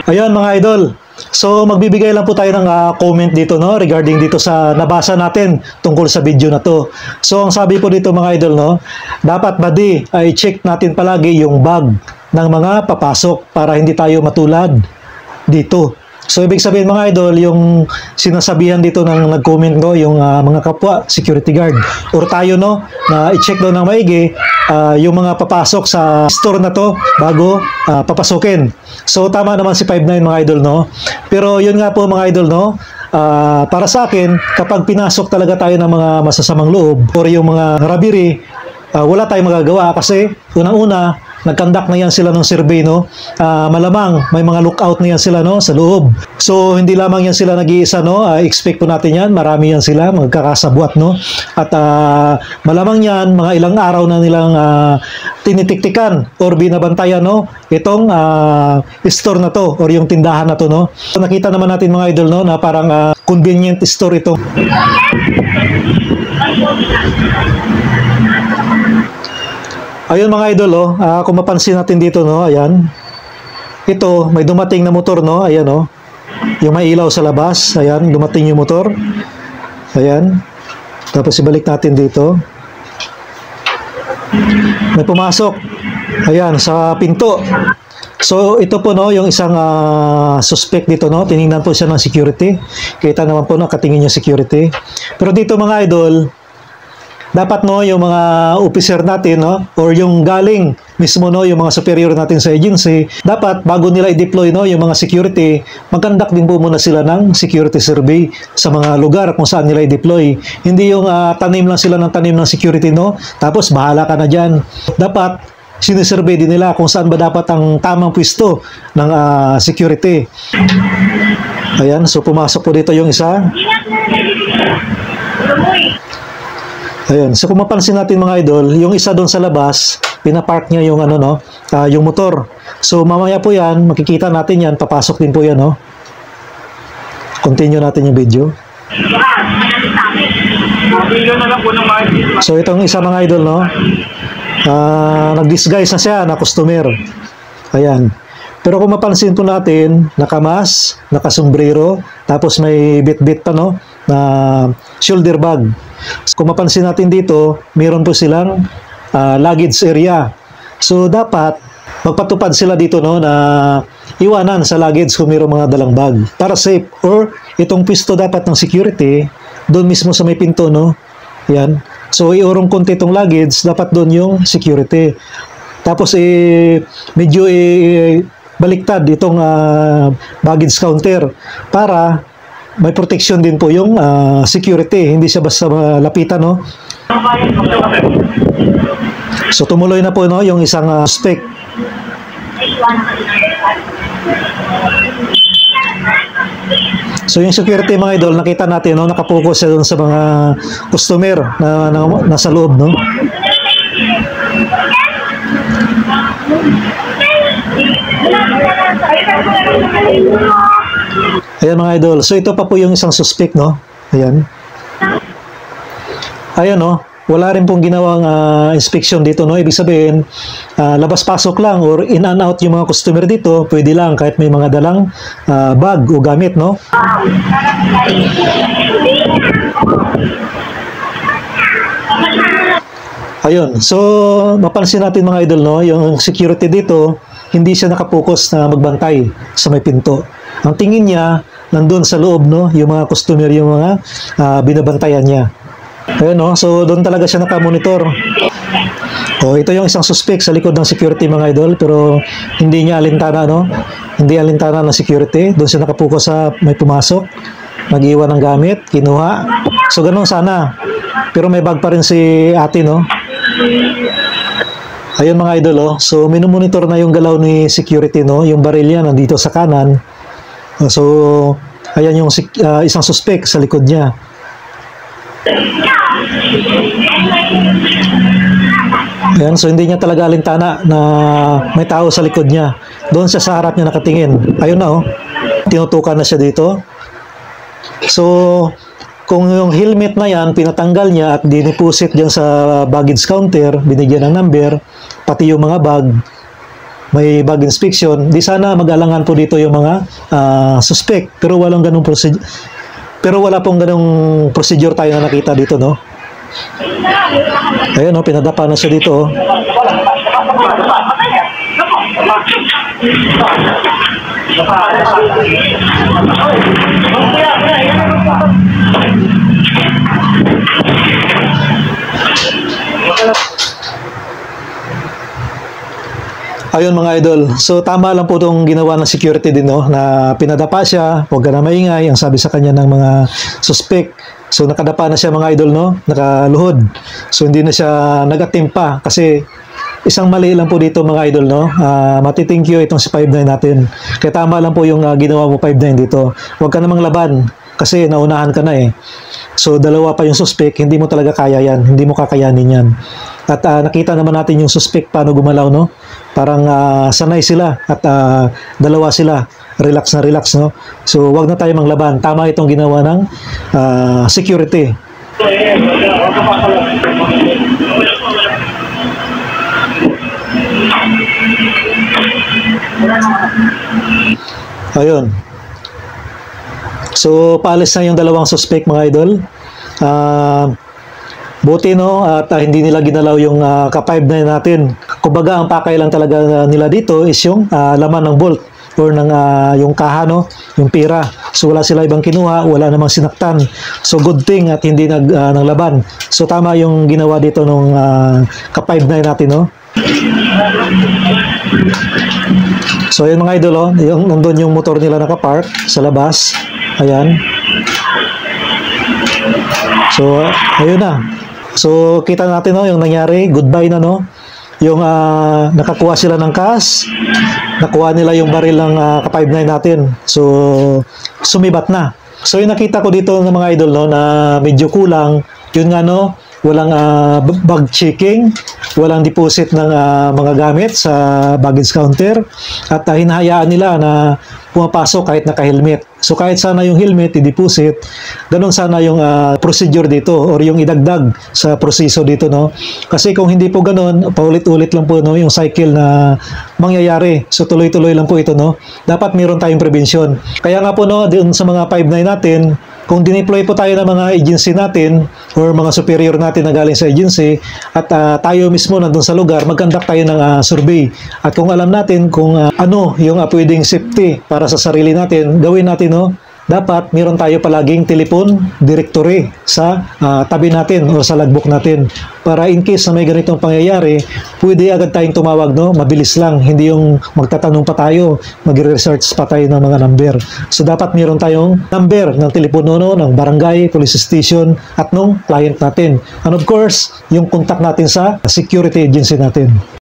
Ayan mga idol. So magbibigay lang po tayo ng comment dito no regarding dito sa nabasa natin tungkol sa video na to. So ang sabi po dito mga idol no, dapat buddy ay check natin palagi yung bag ng mga papasok para hindi tayo matulad dito. So ibig sabihin mga idol, yung sinasabihan dito ng nag-comment no, yung mga kapwa security guard or tayo no, na i-check daw ng maigi yung mga papasok sa store na to bago papasukin. So tama naman si 59 mga idol no. Pero yun nga po mga idol no, para sa akin kapag pinasok talaga tayo ng mga masasamang loob or yung mga rabiri, wala tayong magagawa kasi unang-una nag-conduct na yan sila ng survey no. Malamang may mga lookout na yan sila no sa loob. So hindi lamang yan sila nag-iisa no, expect po natin yan, marami yan sila magkakasabwat no. At malamang yan mga ilang araw na nilang tinitiktikan or binabantayan no itong store na to or yung tindahan na to no. So, nakita naman natin mga idol no na parang convenient store ito. Ayun mga idol oh, kung mapansin natin dito no, ayan. Ito, may dumating na motor no, ayan oh. Yung may ilaw sa labas, ayan, dumating yung motor. Ayan. Tapos ibalik natin dito. May pumasok. Ayan, sa pinto. So ito po no, yung isang suspect dito no, tiningnan po siya ng security. Kita naman po no, katingin yung security. Pero dito mga idol, dapat no yung mga officer natin no or yung galing mismo no yung mga superior natin sa agency, dapat bago nila i-deploy no yung mga security, mag-conduct din po muna sila ng security survey sa mga lugar kung saan nila i-deploy. Hindi yung tanim lang sila ng tanim ng security no, tapos bahala ka na diyan. Dapat sinisurvey din nila kung saan ba dapat ang tamang pwesto ng security. Ayan, so pumasok po dito yung isa. Ayan, so kung mapansin natin mga idol, yung isa doon sa labas, pinapark niya yung ano no, yung motor. So mamaya po yan, makikita natin yan, papasok din po yan no. Continue natin yung video. So itong isa mga idol no, nag-disguise na siya na customer. Ayan. Pero kung mapansin po natin, nakamas, nakasombrero, tapos may bit-bit pa no, na shoulder bag. Kung mapansin natin dito, meron po silang luggage area. So dapat magpatupad sila dito no na iwanan sa luggage kung mayroong mga dalang bag para safe, or itong pisto dapat ng security doon mismo sa may pinto no. Yan. So iurong konti itong luggage, dapat doon yung security. Tapos medyo baliktad itong baggage counter para may protection din po yung security, hindi siya basta lapitan no. So tumuloy na po no yung isang suspect. So yung security mga idol, nakita natin no, nakapokus siya doon sa mga customer na nasa loob no. Ayan mga idol, so ito pa po yung isang suspect no. Ayan. Ayan no, wala rin pong ginawang inspection dito no. Ibig sabihin, labas-pasok lang or in and out yung mga customer dito, pwede lang kahit may mga dalang bag o gamit no. Ayun, so mapansin natin mga idol no, yung security dito, hindi siya nakapokus na magbantay sa may pinto. Ang tingin niya, nandun sa loob no, yung mga customer, yung mga binabantayan niya. Ayun no, so doon talaga siya nakamonitor. O ito yung isang suspect sa likod ng security mga idol, pero hindi niya alintana no, hindi alintana ng security. Doon siya nakapokus sa may pumasok, nag-iwan ng gamit, kinuha. So ganun sana, pero may bag pa rin si ate no. Ayun mga idol oh. So minumonitor na yung galaw ni security no, yung baril niya nandito sa kanan. So ayan yung isang suspect sa likod niya. Ayan, so hindi niya talaga alintana na may tao sa likod niya. Doon siya sa harap niya nakatingin. Ayun na oh. Tinutukan na siya dito. So kung yung helmet na yan, pinatanggal niya at diniposit dyan sa baggage counter, binigyan ng number, pati yung mga bag, may bag inspection, di sana mag-alangan po dito yung mga suspect. Pero walang ganung procedure. Pero wala pong ganung procedure tayo na nakita dito, no? Ayun, no, pinadapa na siya dito, oh. Ayun mga idol, so tama lang po itong ginawa ng security din, no, na pinadapa siya, huwag ka na maingay, ang sabi sa kanya ng mga suspect. So nakadapa na siya mga idol, no, nakaluhod. So hindi na siya nag-attempt pa kasi isang mali lang po dito mga idol, no. Mati-thank you itong si 59 natin. Kaya tama lang po yung ginawa mo 59 dito. Huwag ka namang laban kasi naunahan ka na eh. So dalawa pa yung suspect, hindi mo talaga kaya yan, hindi mo kakayanin yan. At nakita naman natin yung suspect paano gumalaw, no. Parang sanay sila at dalawa sila, relax na relax, no. So wag na tayo manglaban. Tama itong ginawa ng security. Ayun. So paalis na yung dalawang suspect mga idol. Buti, no, at hindi nila ginalaw yung ka-5 na natin. Kumbaga ang pakay lang talaga nila dito is yung laman ng bolt or ng yung kaha, no, yung pira. So wala sila ibang kinuha, wala namang sinaktan. So good thing at hindi naglaban. So tama yung ginawa dito nung ka-5 na natin, no. So ayun mga idol, oh, yung nandun yung motor nila nakapark sa labas. Ayan. So ayun na. So kita natin, no, yung nangyari, goodbye na, no. Yung nakakuha sila ng cash, nakuha nila yung baril ng ka-59 natin. So sumibat na. So yung nakita ko dito ng mga idol, no, na medyo kulang, yun nga, no, walang bag checking, walang deposit ng mga gamit sa baggage counter, at hinahayaan nila na pumapasok kahit naka-helmet. So kahit sana yung helmet i-deposit, ganun sana yung procedure dito or yung idagdag sa proseso dito, no. Kasi kung hindi po ganun, paulit-ulit lang po, no, yung cycle na mangyayari. So tuloy-tuloy lang po ito, no. Dapat meron tayong prevention. Kaya nga po, no, doon sa mga 5-9 natin, kung dineploy po tayo ng mga agency natin or mga superior natin na galing sa agency at tayo mismo nandun sa lugar, mag-conduct tayo ng survey. At kung alam natin kung ano yung pwedeng safety para sa sarili natin, gawin natin, no. Dapat meron tayo palaging telephone directory sa tabi natin o sa logbook natin para in case na may ganitong pangyayari, pwede agad tayong tumawag, no, mabilis lang, hindi yung magtatanong pa tayo, magre-research pa tayo ng mga number. So dapat meron tayong number ng telepono, no, ng barangay, police station at nung client natin. And of course, yung contact natin sa security agency natin.